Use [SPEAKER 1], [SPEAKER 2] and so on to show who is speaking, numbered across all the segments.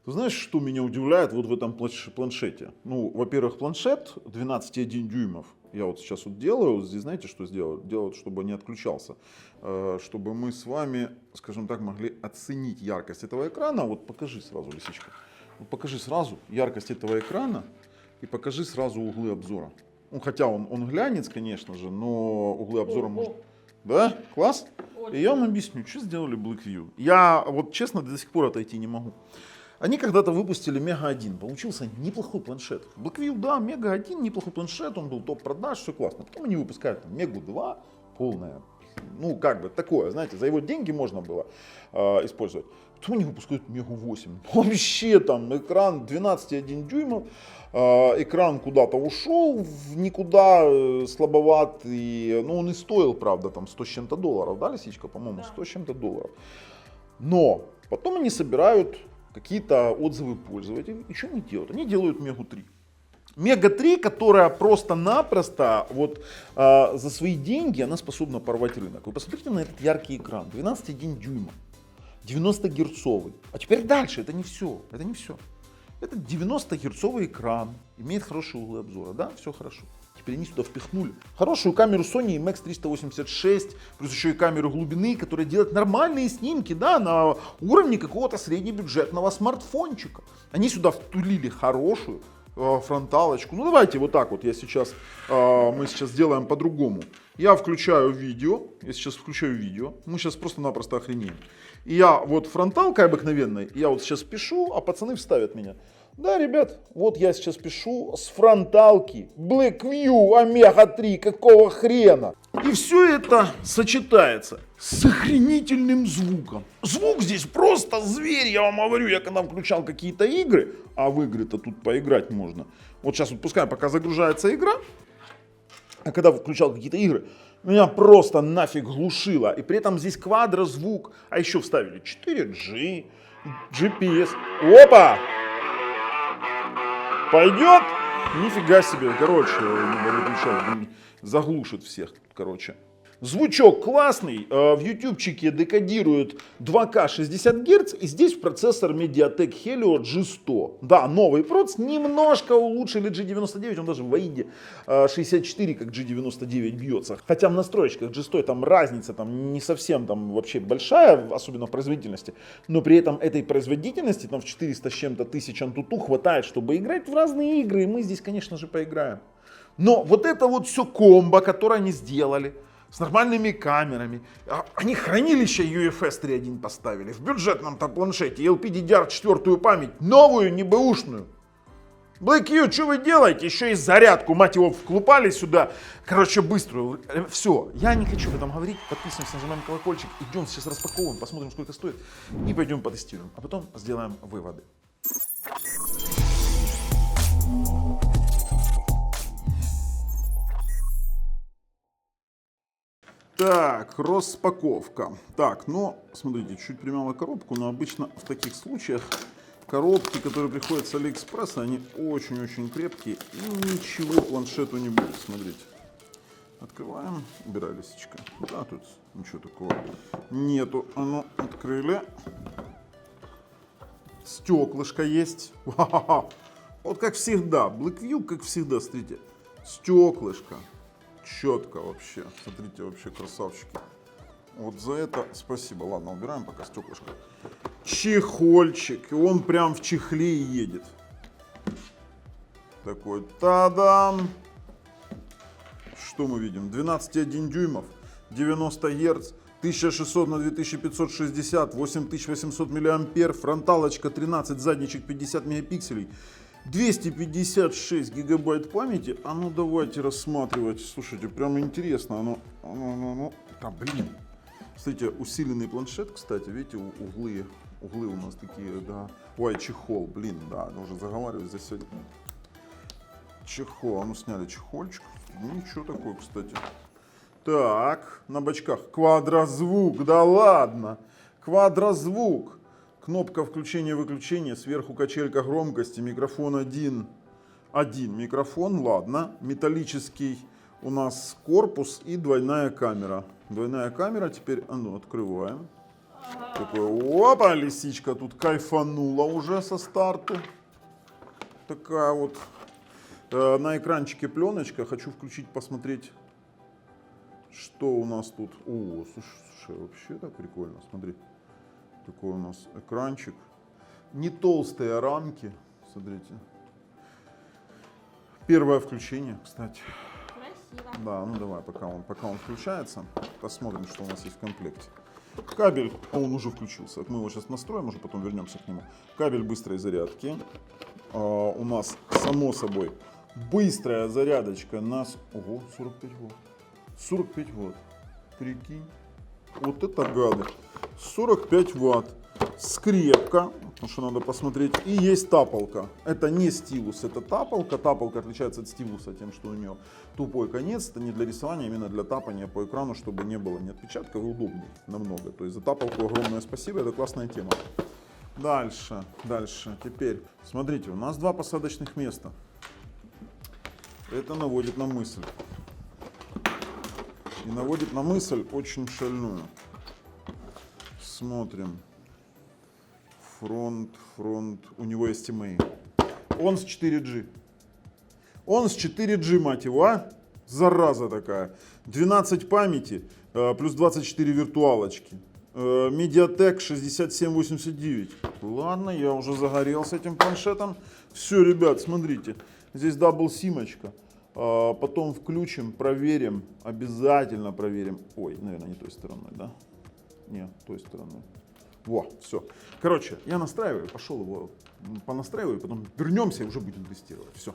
[SPEAKER 1] Ты знаешь, что меня удивляет вот в этом планшете? Ну, во-первых, планшет 12,1 дюймов. Я вот сейчас вот делаю, вот здесь знаете, что сделаю? Делаю, чтобы не отключался. Чтобы мы с вами, скажем так, могли оценить яркость этого экрана. Вот покажи сразу, лисичка. Вот покажи сразу яркость этого экрана и покажи сразу углы обзора. Ну, хотя он глянец, конечно же, но углы обзора можно... Да? Класс? И я вам объясню, что сделали Blackview. Я вот честно до сих пор отойти не могу. Они когда-то выпустили Мега 1, получился неплохой планшет. Blackview, да, Мега 1, неплохой планшет, он был топ-продаж, все классно. Потом они выпускают там, Мегу 2, полная, ну как бы такое, знаете, за его деньги можно было использовать. Потом они выпускают Мегу 8, вообще там экран 12,1 дюймов, экран куда-то ушел в никуда, слабоватый, ну он и стоил, правда, там 100 с чем-то долларов, да, лисичка, по-моему, да. 100 с чем-то долларов. Но потом они собирают какие-то отзывы пользователей. И что они делают? Они делают Мегу 3. Мега 3, которая просто-напросто вот за свои деньги она способна порвать рынок. Вы посмотрите на этот яркий экран, 12,1 дюйма, 90 герцовый. А теперь дальше, это не все, это не все. Это 90 герцовый экран, имеет хорошие углы обзора, да, все хорошо. Теперь они сюда впихнули хорошую камеру Sony IMX386, плюс еще и камеру глубины, которая делает нормальные снимки, да, на уровне какого-то среднебюджетного смартфончика. Они сюда втулили хорошую фронталочку. Ну давайте вот так вот мы сейчас сделаем по-другому. Я включаю видео, мы сейчас просто-напросто охренеем. И я вот фронталкой обыкновенной, я вот сейчас пишу, а пацаны вставят меня. Да, ребят, вот я сейчас пишу с фронталки Blackview Омега 3, какого хрена? И все это сочетается с охренительным звуком. Звук здесь просто зверь, я вам говорю, я когда включал какие-то игры, а в игры-то тут поиграть можно. Вот сейчас вот пускай пока загружается игра, а когда включал какие-то игры, меня просто нафиг глушило. И при этом здесь квадрозвук, а еще вставили 4G, GPS. Опа! Пойдет? Нифига себе, короче, заглушит всех, короче. Звучок классный, в ютубчике декодирует 2К 60 Гц, и здесь процессор Mediatek Helio G100. Да, новый проц, немножко улучшили G99, он даже в AID 64 как G99 бьется. Хотя в настройках G100 там разница там не совсем там вообще большая, особенно в производительности. Но при этом этой производительности там в 400 с чем-то тысяч Antutu хватает, чтобы играть в разные игры, и мы здесь, конечно же, поиграем. Но вот это вот все комбо, которое они сделали, с нормальными камерами. Они хранилище UFS 3.1 поставили в бюджетном-то планшете, LPDDR4 память, новую, не бэушную. Blackview, что вы делаете? Еще и зарядку, мать его, вклупали сюда. Короче, быструю. Все, я не хочу об этом говорить. Подписываемся, нажимаем колокольчик. Идем сейчас распаковываем, посмотрим, сколько стоит. И пойдем потестируем. А потом сделаем выводы. Так, распаковка. Так, ну, смотрите, чуть примяла коробку, но обычно в таких случаях коробки, которые приходят с Алиэкспресса, они очень-очень крепкие и ничего планшету не будет. Смотрите. Открываем. Убирай, лисичка. Да, тут ничего такого нету. А ну, открыли. Стеклышко есть. Ха-ха-ха. Вот как всегда. Blackview, как всегда, смотрите. Стеклышко. Четко вообще. Смотрите, вообще красавчики. Вот за это спасибо. Ладно, убираем пока стеклышко. Чехольчик. И он прям в чехле едет. Такой. Та-дам! Что мы видим? 12,1 дюймов, 90 Гц, 1600 на 2560, 8800 мА, фронталочка 13, задничек 50 мегапикселей. 256 гигабайт памяти. А ну давайте рассматривать. Слушайте, прям интересно. Да, блин. Смотрите, усиленный планшет, кстати. Видите, углы у нас такие, да. Ой, чехол, блин, да. Уже заговариваю здесь сегодня. Чехол. А ну сняли чехольчик. Ничего такое, кстати. Так, на бочках. Квадрозвук, да ладно. Квадрозвук. Кнопка включения-выключения, сверху качелька громкости, микрофон один микрофон, ладно. Металлический у нас корпус и двойная камера. Двойная камера, теперь, а ну, открываем. Такой, опа, лисичка тут кайфанула уже со старту. Такая вот. На экранчике пленочка. Хочу включить, посмотреть, что у нас тут. О, слушай, вообще так прикольно. Смотри, такой у нас экранчик. Не толстые рамки. Смотрите. Первое включение, кстати.
[SPEAKER 2] Красиво.
[SPEAKER 1] Да, ну давай, пока он включается, посмотрим, что у нас есть в комплекте. Кабель, он уже включился. Мы его сейчас настроим, уже потом вернемся к нему. Кабель быстрой зарядки. У нас, само собой, быстрая зарядочка нас... Ого, 45 ватт. 45 ватт. Прикинь. Вот это гады. 45 ватт. Скрепка, потому что надо посмотреть. И есть тапалка. Это не стилус, это тапалка. Тапалка отличается от стилуса тем, что у нее тупой конец. Это не для рисования, именно для тапания по экрану, чтобы не было ни отпечатков, и удобнее намного. То есть за тапалку огромное спасибо, это классная тема. Дальше. Теперь, смотрите, у нас 2 посадочных места. Это наводит на мысль. И наводит на мысль очень шальную. Смотрим. Фронт. У него есть EMA. Он с 4G. Он с 4G, мать его, а? Зараза такая. 12 памяти, плюс 24 виртуалочки. Mediatek 6789. Ладно, я уже загорелся этим планшетом. Все, ребят, смотрите. Здесь дабл-симочка. Потом включим, проверим. Обязательно проверим. Ой, наверное, не той стороной, да? Не, той стороной. Во, все. Короче, я настраиваю, пошел его понастраиваю, потом вернемся и уже будем тестировать. Все.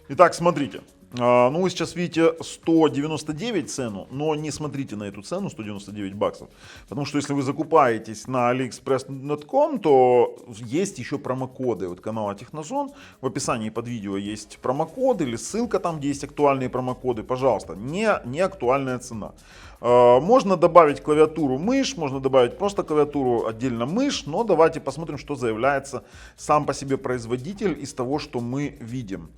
[SPEAKER 1] Итак, смотрите. Ну, вы сейчас видите 199 цену, но не смотрите на эту цену 199 баксов. Потому что если вы закупаетесь на aliexpress.com, то есть еще промокоды от канала Технозон. В описании под видео есть промокоды или ссылка там, где есть актуальные промокоды. Пожалуйста, не актуальная цена. Можно добавить клавиатуру, мышь, можно добавить просто клавиатуру, отдельно мышь, но давайте посмотрим, что заявляется сам по себе производитель из того, что мы видим.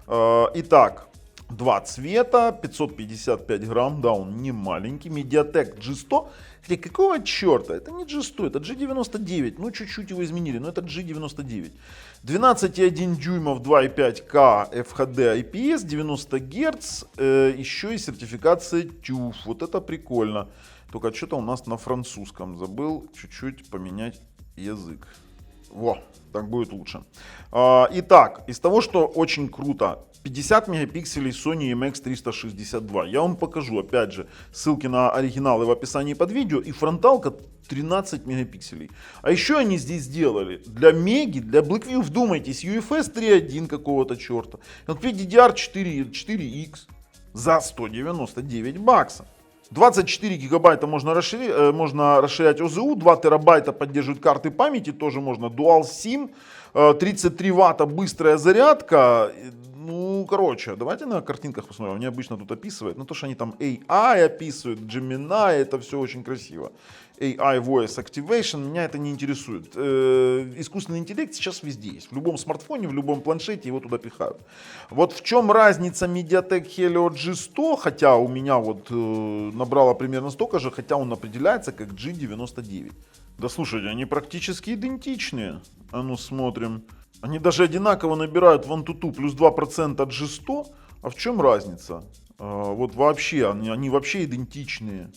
[SPEAKER 1] Итак, 2 цвета, 555 грамм, да, он не маленький, Mediatek G100, хотя какого черта, это не G100, это G99, ну чуть-чуть его изменили, но это G99. 12,1 дюймов, 2,5К FHD IPS, 90 Гц, еще и сертификация TÜV, вот это прикольно. Только что-то у нас на французском, забыл чуть-чуть поменять язык. Во, так будет лучше. Итак, из того, что очень круто, 50 мегапикселей Sony IMX362. Я вам покажу, опять же, ссылки на оригиналы в описании под видео. И фронталка 13 мегапикселей. А еще они здесь сделали для Меги, для Blackview, вдумайтесь, UFS 3.1 какого-то черта. DDR4X за 199 баксов. 24 гигабайта можно расширять ОЗУ, 2 терабайта поддерживают карты памяти, тоже можно Dual SIM, 33 ватта быстрая зарядка. Ну, короче, давайте на картинках посмотрим. Они обычно тут описывают. Ну, то, что они там AI описывают, Gemini, это все очень красиво. AI Voice Activation, меня это не интересует. Искусственный интеллект сейчас везде есть. В любом смартфоне, в любом планшете его туда пихают. Вот в чем разница Mediatek Helio G100, хотя у меня вот набрало примерно столько же, хотя он определяется как G99. Да слушайте, они практически идентичные. А ну смотрим. Они даже одинаково набирают в Antutu плюс 2% G100. А в чем разница? Вот вообще, они вообще идентичные.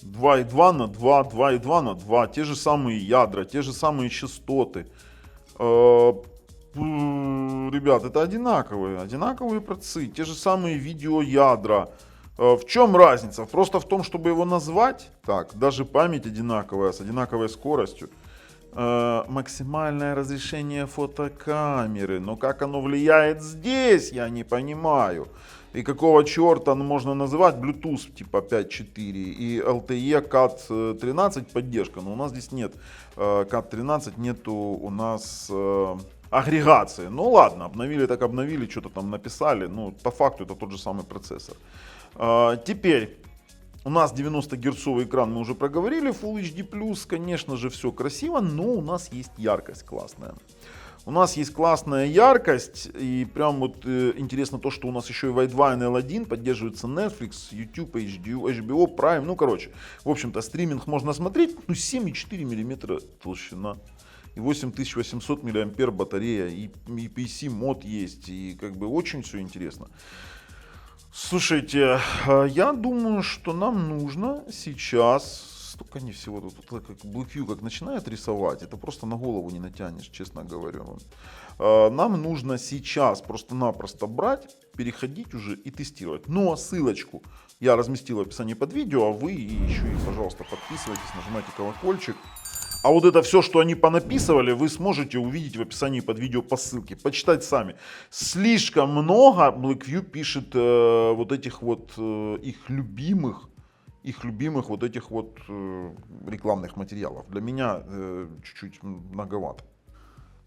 [SPEAKER 1] 2,2 на 2, 2,2 на 2. Те же самые ядра, те же самые частоты. Ребят, это одинаковые процессы. Те же самые видеоядра. В чем разница? Просто в том, чтобы его назвать. Так, даже память одинаковая, с одинаковой скоростью. Максимальное разрешение фотокамеры. Но как оно влияет здесь, я не понимаю. И какого черта можно называть Bluetooth типа 5.4 и LTE Cat 13 поддержка. Но у нас здесь нет Cat 13, нету у нас агрегации. Ну ладно, обновили так обновили, что-то там написали. Ну, по факту это тот же самый процессор. Теперь у нас 90-герцовый экран, мы уже проговорили, Full HD+, конечно же, все красиво, но у нас есть яркость классная. У нас есть классная яркость, и прям вот интересно то, что у нас еще и Widevine L1, поддерживается Netflix, YouTube, HBO, Prime, ну короче, в общем-то стриминг можно смотреть, ну 7,4 мм толщина. И 8800 мАh батарея, и PC мод есть, и как бы очень все интересно. Слушайте, я думаю, что нам нужно сейчас, столько они всего тут, как BlueView как начинает рисовать, это просто на голову не натянешь, честно говоря. Нам нужно сейчас просто-напросто брать, переходить уже и тестировать. Но ссылочку я разместил в описании под видео, а вы еще и, пожалуйста, подписывайтесь, нажимайте колокольчик. А вот это все, что они понаписывали, вы сможете увидеть в описании под видео по ссылке. Почитать сами. Слишком много BlackView пишет вот этих вот их любимых вот этих вот рекламных материалов. Для меня чуть-чуть многовато.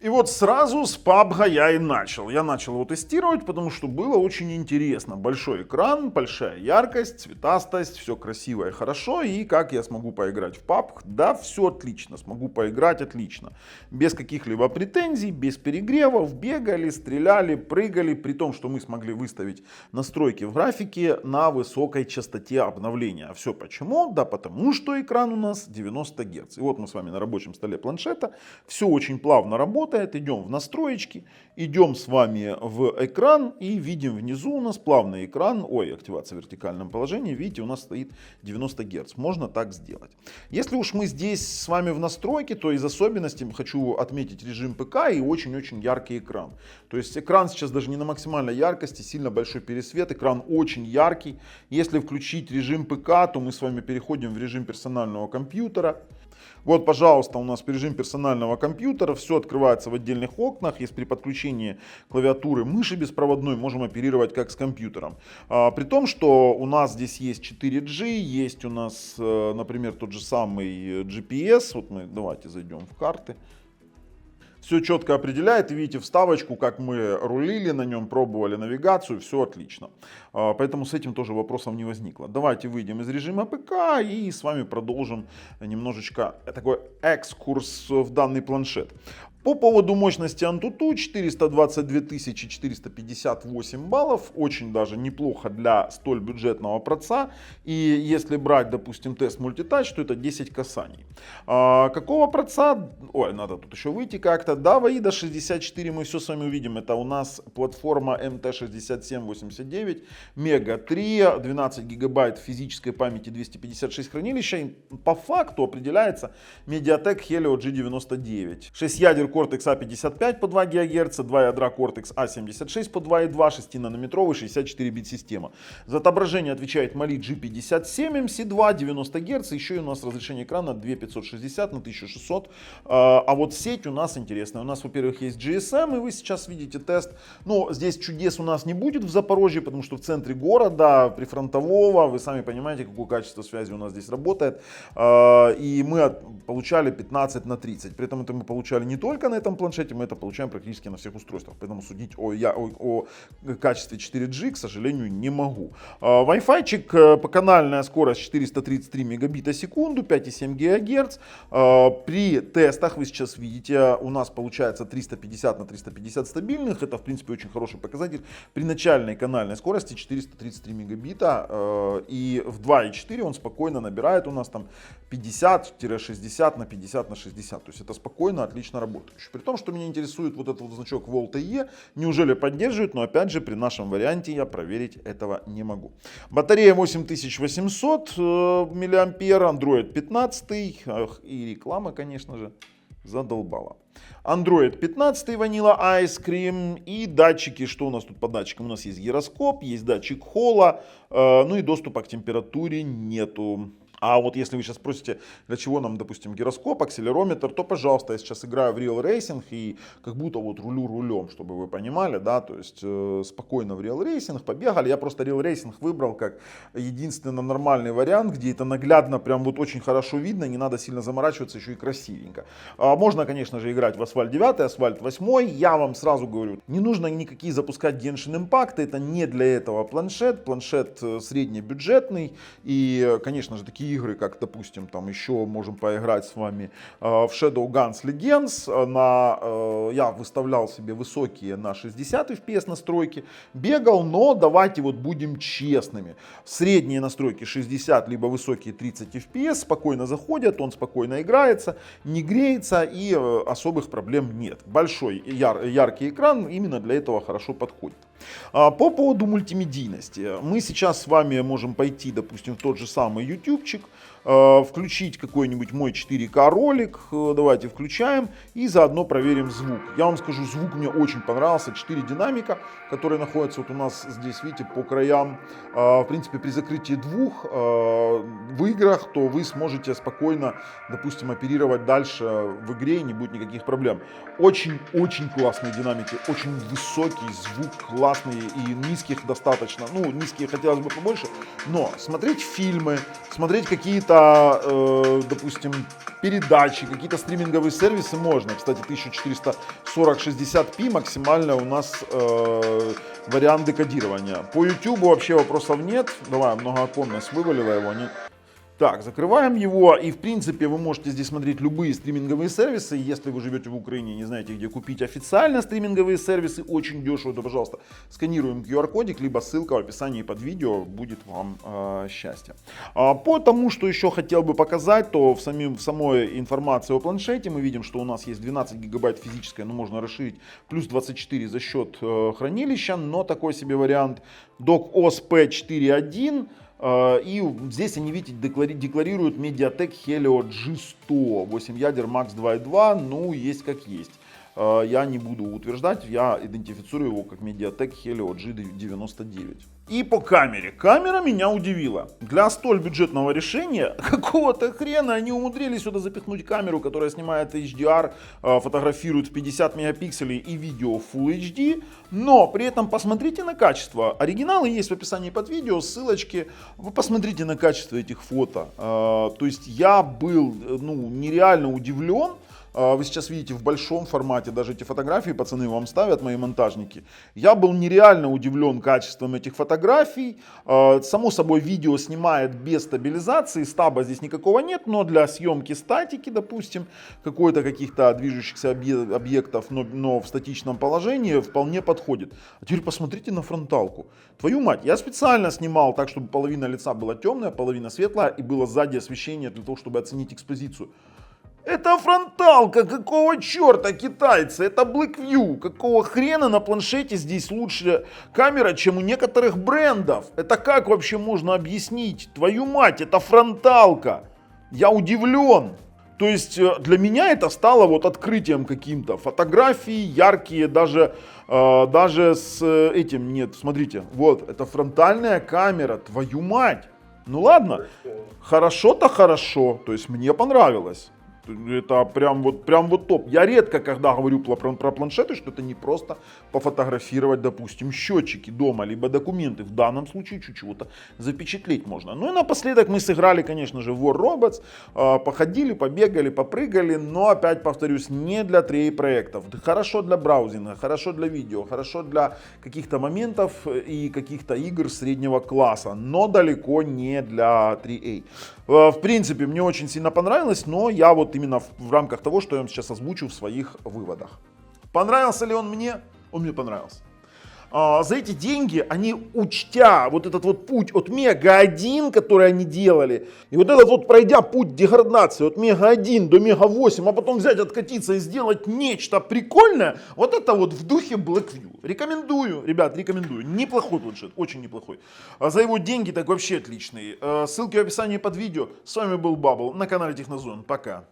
[SPEAKER 1] И вот сразу с PUBG я и начал. Я начал его тестировать, потому что было очень интересно. Большой экран, большая яркость, цветастость, все красиво и хорошо. И как я смогу поиграть в PUBG? Да, все отлично, смогу поиграть отлично. Без каких-либо претензий, без перегревов, бегали, стреляли, прыгали. При том, что мы смогли выставить настройки в графике на высокой частоте обновления. А все почему? Да потому что экран у нас 90 Гц. И вот мы с вами на рабочем столе планшета. Все очень плавно работает. Идем в настроечки, идем с вами в экран и видим внизу у нас плавный экран, активация в вертикальном положении, видите, у нас стоит 90 Гц, можно так сделать. Если уж мы здесь с вами в настройке, то из особенностей хочу отметить режим ПК и очень-очень яркий экран. То есть экран сейчас даже не на максимальной яркости, сильно большой пересвет, экран очень яркий. Если включить режим ПК, то мы с вами переходим в режим персонального компьютера. Вот, пожалуйста, у нас режим персонального компьютера, все открывается в отдельных окнах, и при подключении клавиатуры мыши беспроводной можем оперировать как с компьютером. При том, что у нас здесь есть 4G, есть у нас, например, тот же самый GPS, вот мы давайте зайдем в карты. Все четко определяет, и видите вставочку, как мы рулили на нем, пробовали навигацию, все отлично. Поэтому с этим тоже вопросов не возникло. Давайте выйдем из режима ПК и с вами продолжим немножечко такой экскурс в данный планшет. По поводу мощности Antutu 422 458 баллов, очень даже неплохо для столь бюджетного проца. И если брать, допустим, тест мультитач, то это 10 касаний. Какого проца? Надо тут еще выйти как-то. Да, AIDA 64 мы все с вами увидим. Это у нас платформа MT6789, Мега 3, 12 гигабайт физической памяти, 256 хранилища. И по факту определяется Mediatek Helio G99. 6 ядер Cortex A55 по 2 ГГц, 2 ядра Cortex A76 по 2,2, 6-нанометровый 64-бит система. За отображение отвечает Mali G57 MC2, 90 Гц, еще и у нас разрешение экрана 2560 на 1600. А вот сеть у нас интересная. У нас, во-первых, есть GSM, и вы сейчас видите тест. Но здесь чудес у нас не будет в Запорожье, потому что в центре города, прифронтового, вы сами понимаете, какое качество связи у нас здесь работает. И мы получали 15 на 30. При этом это мы получали не только на этом планшете, мы это получаем практически на всех устройствах. Поэтому судить о качестве 4G, к сожалению, не могу. Wi-Fi-чик, поканальная скорость 433 мегабита в секунду, 5,7 ГГц. При тестах, вы сейчас видите, у нас получается 350 на 350 стабильных. Это, в принципе, очень хороший показатель. При начальной канальной скорости 433 мегабита. И в 2,4 он спокойно набирает у нас там 50-60 на 50 на 60. То есть это спокойно, отлично работающий. При том, что меня интересует вот этот вот значок VoLTE, неужели поддерживает, но опять же при нашем варианте я проверить этого не могу. Батарея 8800 мАh, Android 15 и реклама, конечно же, задолбала. Android 15 Vanilla Ice Cream и датчики. Что у нас тут по датчикам? У нас есть гироскоп, есть датчик холла, ну и доступа к температуре нету. А вот если вы сейчас спросите, для чего нам, допустим, гироскоп, акселерометр, то, пожалуйста, я сейчас играю в Real Racing и как будто вот рулю рулем, чтобы вы понимали, да, то есть спокойно в Real Racing побегали. Я просто Real Racing выбрал как единственно нормальный вариант, где это наглядно прям вот очень хорошо видно, не надо сильно заморачиваться, еще и красивенько. Можно, конечно же, играть в Asphalt 9, Asphalt 8, я вам сразу говорю, не нужно никакие запускать Genshin Impact, это не для этого планшет среднебюджетный и, конечно же, такие игры, как, допустим, там еще можем поиграть с вами в Shadowguns Legends. Я выставлял себе высокие на 60 FPS настройки, бегал, но давайте вот будем честными. Средние настройки 60, либо высокие 30 FPS спокойно заходят, он спокойно играется, не греется и особых проблем нет. Большой яркий экран именно для этого хорошо подходит. По поводу мультимедийности. Мы сейчас с вами можем пойти, допустим, в тот же самый ютубчик, включить какой-нибудь мой 4К ролик. Давайте включаем и заодно проверим звук. Я вам скажу, звук мне очень понравился. 4 динамика, которые находятся вот у нас здесь, видите, по краям. В принципе, при закрытии двух в играх, то вы сможете спокойно, допустим, оперировать дальше в игре и не будет никаких проблем. Очень классные динамики, очень высокий звук, классный и низких достаточно. Ну, низкие хотелось бы побольше, но смотреть фильмы, смотреть какие-то, допустим, передачи, какие-то стриминговые сервисы можно. Кстати, 1440 60p максимально у нас вариант декодирования. По YouTube вообще вопросов нет. Давай, многооконность вывалила его, нет? Так, закрываем его, и в принципе вы можете здесь смотреть любые стриминговые сервисы. Если вы живете в Украине и не знаете, где купить официально стриминговые сервисы, очень дешево, то, пожалуйста, сканируем QR-кодик, либо ссылка в описании под видео, будет вам счастье. По тому, что еще хотел бы показать, то в самой информации о планшете мы видим, что у нас есть 12 гигабайт физической, но можно расширить, плюс 24 за счет хранилища, но такой себе вариант. Dock OS P4.1. И здесь они, видите, декларируют MediaTek Helio G100, 8 ядер Max 2.2, ну есть как есть. Я не буду утверждать, я идентифицирую его как MediaTek Helio G99. И по камере. Камера меня удивила. Для столь бюджетного решения, какого-то хрена они умудрились сюда запихнуть камеру, которая снимает HDR, фотографирует в 50 мегапикселей и видео Full HD. Но при этом посмотрите на качество. Оригиналы есть в описании под видео, ссылочки. Вы посмотрите на качество этих фото. То есть я был нереально удивлен. Вы сейчас видите в большом формате, даже эти фотографии пацаны вам ставят, мои монтажники. Я был нереально удивлен качеством этих фотографий. Само собой, видео снимает без стабилизации, стаба здесь никакого нет, но для съемки статики, допустим, каких-то движущихся объектов, но в статичном положении вполне подходит. А теперь посмотрите на фронталку. Твою мать, я специально снимал так, чтобы половина лица была темная, половина светлая, и было сзади освещение для того, чтобы оценить экспозицию. Это фронталка, какого черта, китайцы, это Blackview, какого хрена на планшете здесь лучше камера, чем у некоторых брендов. Это как вообще можно объяснить? Твою мать, это фронталка. Я удивлен. То есть для меня это стало вот открытием каким-то. Фотографии яркие, даже с этим нет. Смотрите, вот, это фронтальная камера, твою мать. Ну ладно, хорошо-то хорошо, то есть мне понравилось. Это прям вот топ. Я редко, когда говорю про планшеты, что это не просто пофотографировать, допустим, счетчики дома, либо документы. В данном случае чуть-чего-то запечатлеть можно. Ну и напоследок мы сыграли, конечно же, в War Robots. Походили, побегали, попрыгали. Но, опять повторюсь, не для проектов. Хорошо для браузинга, хорошо для видео, хорошо для каких-то моментов и каких-то игр среднего класса. Но далеко не для AAA. В принципе, мне очень сильно понравилось, но я вот именно в рамках того, что я вам сейчас озвучу в своих выводах. Понравился ли он мне? Он мне понравился. За эти деньги они, учтя вот этот вот путь от Мега 1, который они делали, и вот этот вот пройдя путь деградации от Мега 1 до Мега 8, а потом взять, откатиться и сделать нечто прикольное, вот это вот в духе Blackview. Рекомендую, ребят, рекомендую. Неплохой планшет, очень неплохой. За его деньги так вообще отличный. Ссылки в описании под видео. С вами был Bubble на канале Технозон. Пока.